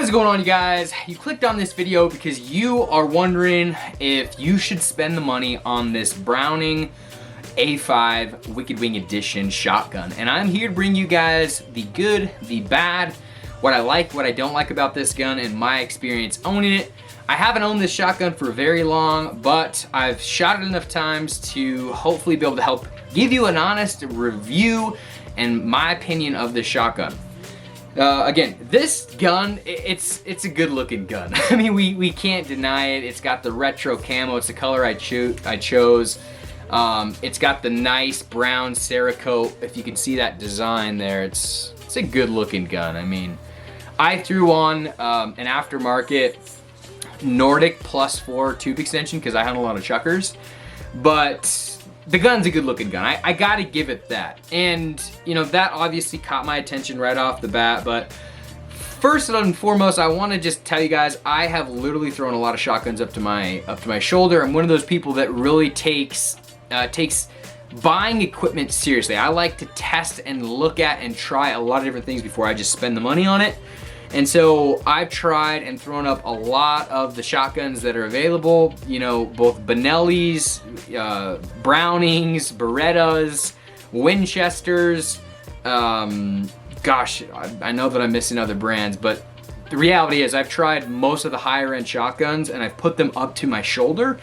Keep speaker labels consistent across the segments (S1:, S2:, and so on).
S1: What is going on, you guys? You clicked on this video because you are wondering if you should spend the money on this Browning A5 Wicked Wing Edition shotgun. And I'm here to bring you guys the good, the bad, what I like, what I don't like about this gun, and my experience owning it. I haven't owned this shotgun for very long, but I've shot it enough times to hopefully be able to help give you an honest review and my opinion of this shotgun. Again, this gun, it's a good looking gun. I mean, we can't deny it. It's got the retro camo. It's the color I chose. It's got the nice brown Cerakote. If you can see that design there, it's a good looking gun. I mean, I threw on an aftermarket Nordic +4 tube extension because I had a lot of chuckers, but the gun's a good looking gun. I gotta give it that. And you know, that obviously caught my attention right off the bat. But first and foremost, I wanna just tell you guys, I have literally thrown a lot of shotguns up to my shoulder. I'm one of those people that really takes buying equipment seriously. I like to test and look at and try a lot of different things before I just spend the money on it. And so I've tried and thrown up a lot of the shotguns that are available, you know, both Benellis, Brownings, Berettas, Winchesters. Gosh, I know that I'm missing other brands, but the reality is I've tried most of the higher end shotguns and I've put them up to my shoulder.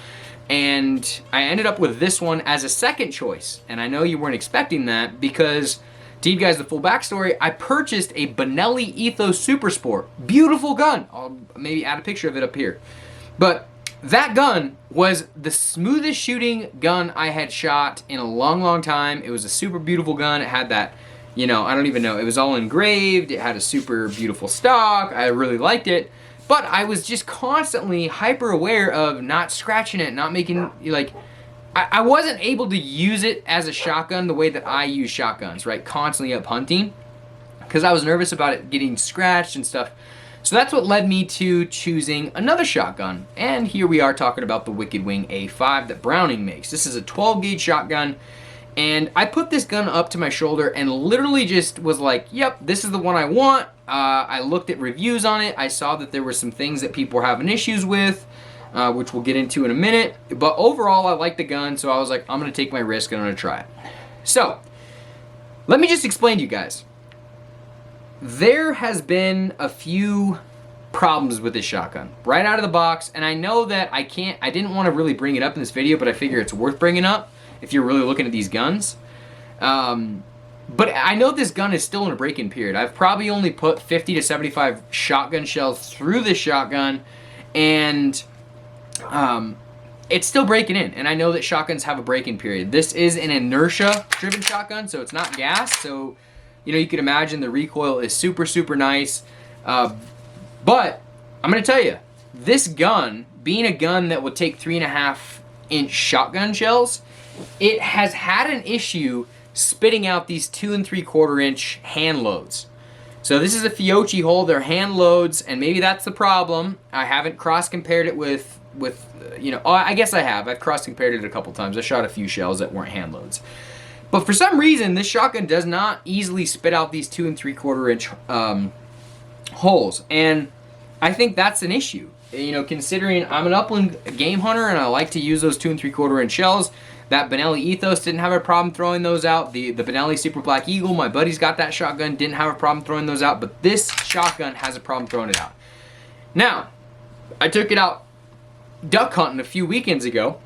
S1: And I ended up with this one as a second choice. And I know you weren't expecting that because, to give you guys the full backstory, I purchased a Benelli Ethos Super Sport. Beautiful gun. I'll maybe add a picture of it up here. But that gun was the smoothest shooting gun I had shot in a long, long time. It was a super beautiful gun. It had that, you know, I don't even know. It was all engraved. It had a super beautiful stock. I really liked it. But I was just constantly hyper aware of not scratching it, not making, like, I wasn't able to use it as a shotgun the way that I use shotguns, right? Constantly up hunting, because I was nervous about it getting scratched and stuff. So that's what led me to choosing another shotgun. And here we are talking about the Wicked Wing A5 that Browning makes. This is a 12 gauge shotgun. And I put this gun up to my shoulder and literally just was like, yep, this is the one I want. I looked at reviews on it. I saw that there were some things that people were having issues with, which we'll get into in a minute. But overall, I like the gun, so I was like, I'm gonna take my risk and I'm gonna try it. So, let me just explain to you guys. There has been a few problems with this shotgun right out of the box, and I know that I didn't want to really bring it up in this video, but I figure it's worth bringing up if you're really looking at these guns. But I know this gun is still in a break-in period. I've probably only put 50 to 75 shotgun shells through this shotgun, and it's still breaking in. And I know that shotguns have a break-in period. This is an inertia-driven shotgun, so it's not gas. So, you know, you can imagine the recoil is super, super nice. But I'm going to tell you, this gun, being a gun that would take 3.5-inch shotgun shells, it has had an issue spitting out these 2 3/4-inch hand loads. So this is a Fiocchi hole, they're hand loads, and maybe that's the problem. I haven't cross-compared it with you know, I guess I have. I've cross-compared it a couple times. I shot a few shells that weren't hand loads. But for some reason, this shotgun does not easily spit out these 2 3/4-inch holes. And I think that's an issue. You know, considering I'm an upland game hunter and I like to use those 2 3/4-inch shells. That Benelli Ethos didn't have a problem throwing those out. The Benelli Super Black Eagle, my buddy's got that shotgun, didn't have a problem throwing those out, but this shotgun has a problem throwing it out. Now, I took it out duck hunting a few weekends ago.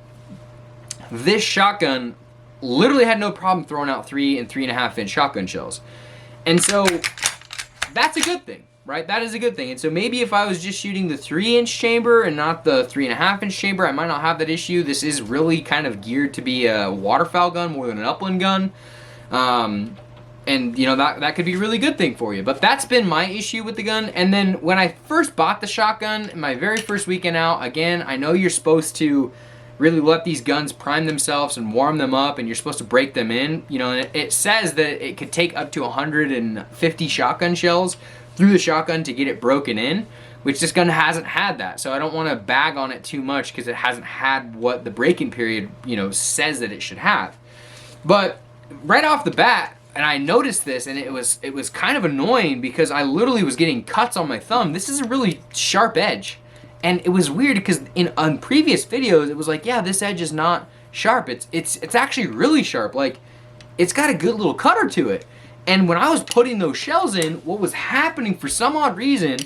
S1: This shotgun literally had no problem throwing out 3 and 3.5-inch shotgun shells. And so, that's a good thing, right? That is a good thing. And so maybe if I was just shooting the 3-inch chamber and not the 3.5-inch chamber, I might not have that issue. This is really kind of geared to be a waterfowl gun more than an upland gun. And you know, that could be a really good thing for you. But that's been my issue with the gun. And then when I first bought the shotgun, my very first weekend out, again, I know you're supposed to really let these guns prime themselves and warm them up, and you're supposed to break them in. You know, and it says that it could take up to 150 shotgun shells through the shotgun to get it broken in, which this gun hasn't had that. So I don't want to bag on it too much because it hasn't had what the break-in period, you know, says that it should have. But right off the bat, I noticed this, and it was kind of annoying because I literally was getting cuts on my thumb. This is a really sharp edge. And it was weird because on previous videos, it was like, yeah, this edge is not sharp. It's actually really sharp. Like, it's got a good little cutter to it. And when I was putting those shells in, what was happening for some odd reason,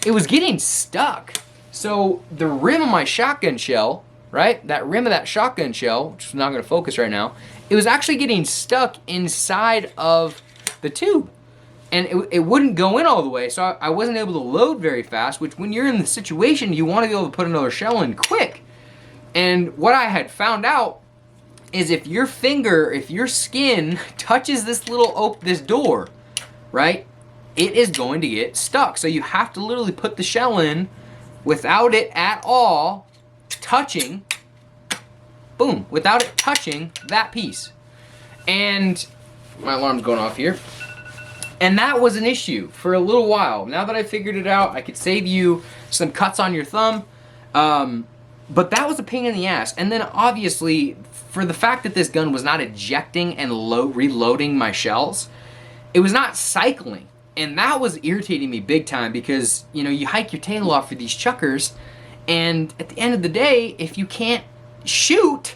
S1: it was getting stuck. So the rim of my shotgun shell, right? That rim of that shotgun shell, which is not gonna focus right now, it was actually getting stuck inside of the tube. And it wouldn't go in all the way, so I wasn't able to load very fast, which when you're in the situation, you want to be able to put another shell in quick. And what I had found out is if your skin touches this this door, right, it is going to get stuck. So you have to literally put the shell in without it at all touching, boom, without it touching that piece. And my alarm's going off here. And that was an issue for a little while. Now that I figured it out, I could save you some cuts on your thumb. But that was a pain in the ass. And then obviously, for the fact that this gun was not ejecting and reloading my shells, it was not cycling. And that was irritating me big time because, you know, you hike your tail off for these chuckers, and at the end of the day, if you can't shoot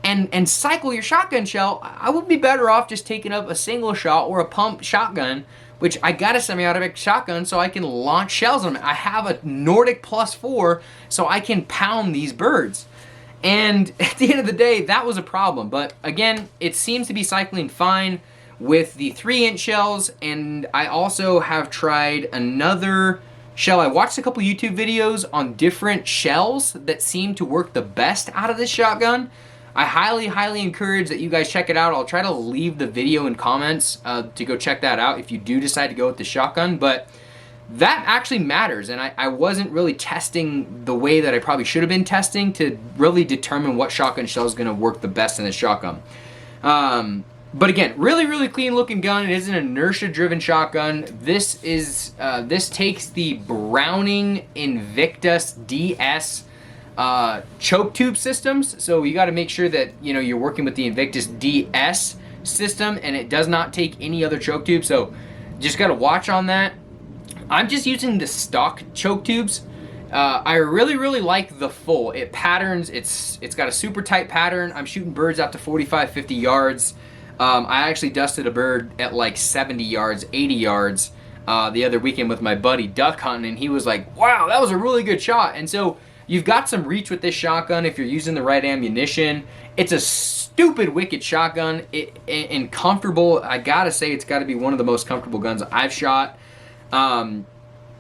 S1: and cycle your shotgun shell, I would be better off just taking up a single shot or a pump shotgun, which I got a semi-automatic shotgun so I can launch shells on it. I have a Nordic +4 so I can pound these birds. And at the end of the day, that was a problem. But again, it seems to be cycling fine with the 3-inch shells, and I also have tried another shell. I watched a couple YouTube videos on different shells that seem to work the best out of this shotgun. I highly encourage that you guys check it out. I'll try to leave the video in comments to go check that out if you do decide to go with the shotgun, but that actually matters, and I wasn't really testing the way that I probably should have been testing to really determine what shotgun shell is going to work the best in this shotgun. But again, really clean looking gun. It is an inertia driven shotgun. This takes the Browning Invictus DS choke tube systems, so you got to make sure that you're working with the Invictus DS system, and it does not take any other choke tube, so just got to watch on that. I'm just using the stock choke tubes. I really like the full. It patterns. It's got a super tight pattern. I'm shooting birds out to 45-50 yards. I actually dusted a bird at like 70 yards, 80 yards the other weekend with my buddy duck hunting, and he was like, "Wow, that was a really good shot." And so you've got some reach with this shotgun if you're using the right ammunition. It's a stupid wicked shotgun and comfortable. I gotta say, it's got to be one of the most comfortable guns I've shot.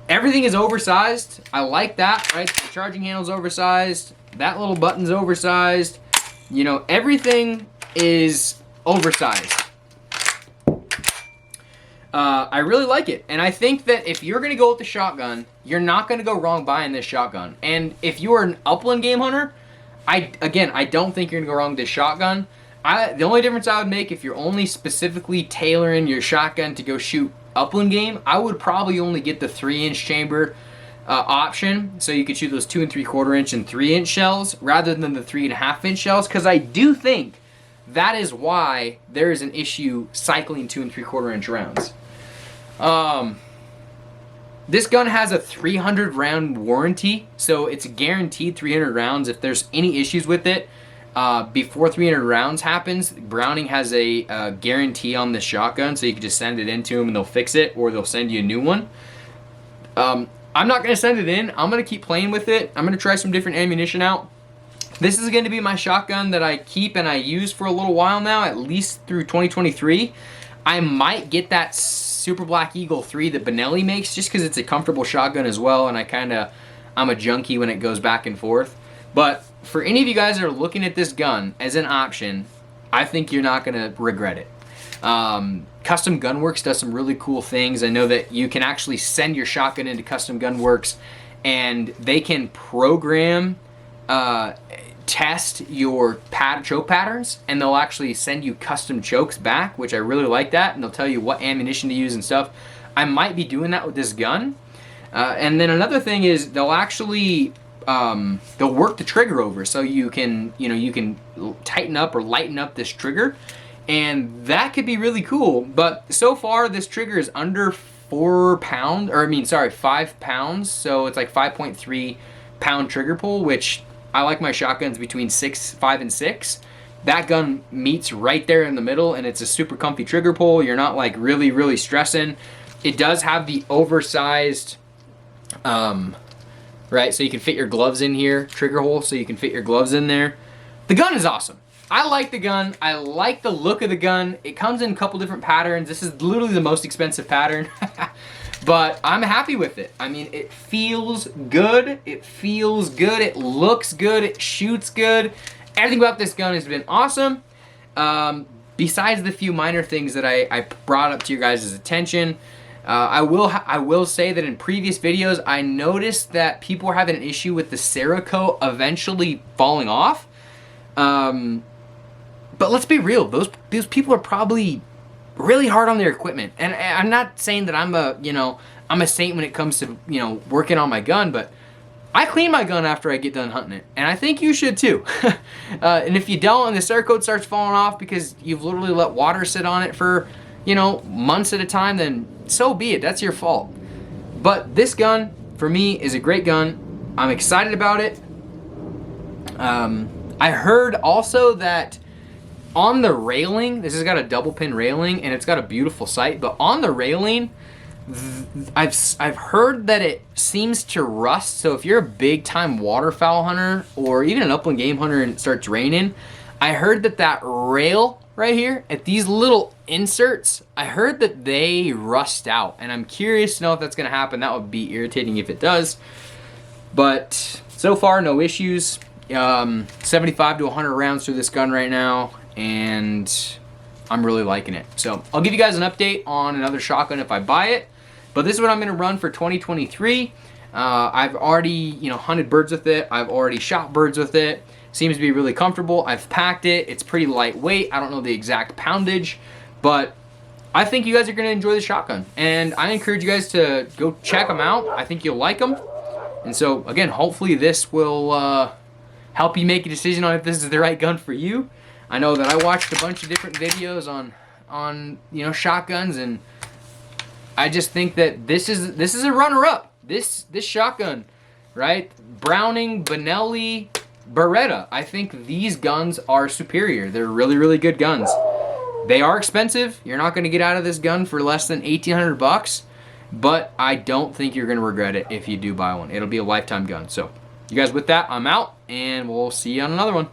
S1: Everything is oversized. I like that, right? The charging handle's oversized. That little button's oversized. Everything is oversized. I really like it, and I think that if you're gonna go with the shotgun, you're not gonna go wrong buying this shotgun. And if you are an upland game hunter, I don't think you're gonna go wrong with this shotgun. The only difference I would make, if you're only specifically tailoring your shotgun to go shoot upland game, I would probably only get the 3-inch chamber option, so you could shoot those 2 3/4 inch and 3-inch shells rather than the 3.5-inch shells, because I do think that is why there is an issue cycling 2 3/4 inch rounds. This gun has a 300 round warranty, so it's guaranteed 300 rounds. If there's any issues with it before 300 rounds happens, Browning has a guarantee on the shotgun, so you can just send it in to them and they'll fix it, or they'll send you a new one. I'm not going to send it in. I'm going to keep playing with it. I'm going to try some different ammunition out. This is going to be my shotgun that I keep and I use for a little while now, at least through 2023. I might get that Super Black Eagle 3 that Benelli makes, just because it's a comfortable shotgun as well, and I'm a junkie when it goes back and forth. But for any of you guys that are looking at this gun as an option, I think you're not going to regret it. Custom Gunworks does some really cool things. I know that you can actually send your shotgun into Custom Gunworks, and they can program test your choke patterns, and they'll actually send you custom chokes back, which I really like that, and they'll tell you what ammunition to use and stuff. I might be doing that with this gun. And then another thing is they'll actually they'll work the trigger over, so you can tighten up or lighten up this trigger, and that could be really cool. But so far, this trigger is under 4 pounds, or I mean, sorry, 5 pounds. So it's like 5.3 pound trigger pull, which I like my shotguns between 5 and 6. That gun meets right there in the middle, and it's a super comfy trigger pull. You're not like really stressing. It does have the oversized, right, so you can fit your gloves in here, trigger hole, so you can fit your gloves in there. The gun is awesome. I like the gun. I like the look of the gun. It comes in a couple different patterns. This is literally the most expensive pattern, but I'm happy with it. I mean, it feels good. It feels good. It looks good. It shoots good. Everything about this gun has been awesome. Besides the few minor things that I brought up to your guys' attention, I will say that in previous videos, I noticed that people were having an issue with the Cerakote eventually falling off. But let's be real, those people are probably really hard on their equipment. And I'm not saying that I'm a saint when it comes to, working on my gun, but I clean my gun after I get done hunting it. And I think you should too. And if you don't and the Cerakote starts falling off because you've literally let water sit on it for, months at a time, then so be it. That's your fault. But this gun, for me, is a great gun. I'm excited about it. I heard also that on the railing, this has got a double pin railing and it's got a beautiful sight, but on the railing, I've heard that it seems to rust. So if you're a big time waterfowl hunter or even an upland game hunter and it starts raining, I heard that rail right here at these little inserts, I heard that they rust out, and I'm curious to know if that's gonna happen. That would be irritating if it does, but so far no issues. 75 to 100 rounds through this gun right now, and I'm really liking it. So I'll give you guys an update on another shotgun if I buy it, but this is what I'm gonna run for 2023. I've already hunted birds with it. I've already shot birds with it. Seems to be really comfortable. I've packed it. It's pretty lightweight. I don't know the exact poundage, but I think you guys are gonna enjoy the shotgun, and I encourage you guys to go check them out. I think you'll like them. And so again, hopefully this will help you make a decision on if this is the right gun for you. I know that I watched a bunch of different videos on shotguns, and I just think that this is a runner-up. This shotgun, right? Browning, Benelli, Beretta. I think these guns are superior. They're really good guns. They are expensive. You're not going to get out of this gun for less than $1,800, but I don't think you're going to regret it if you do buy one. It'll be a lifetime gun. So you guys, with that, I'm out, and we'll see you on another one.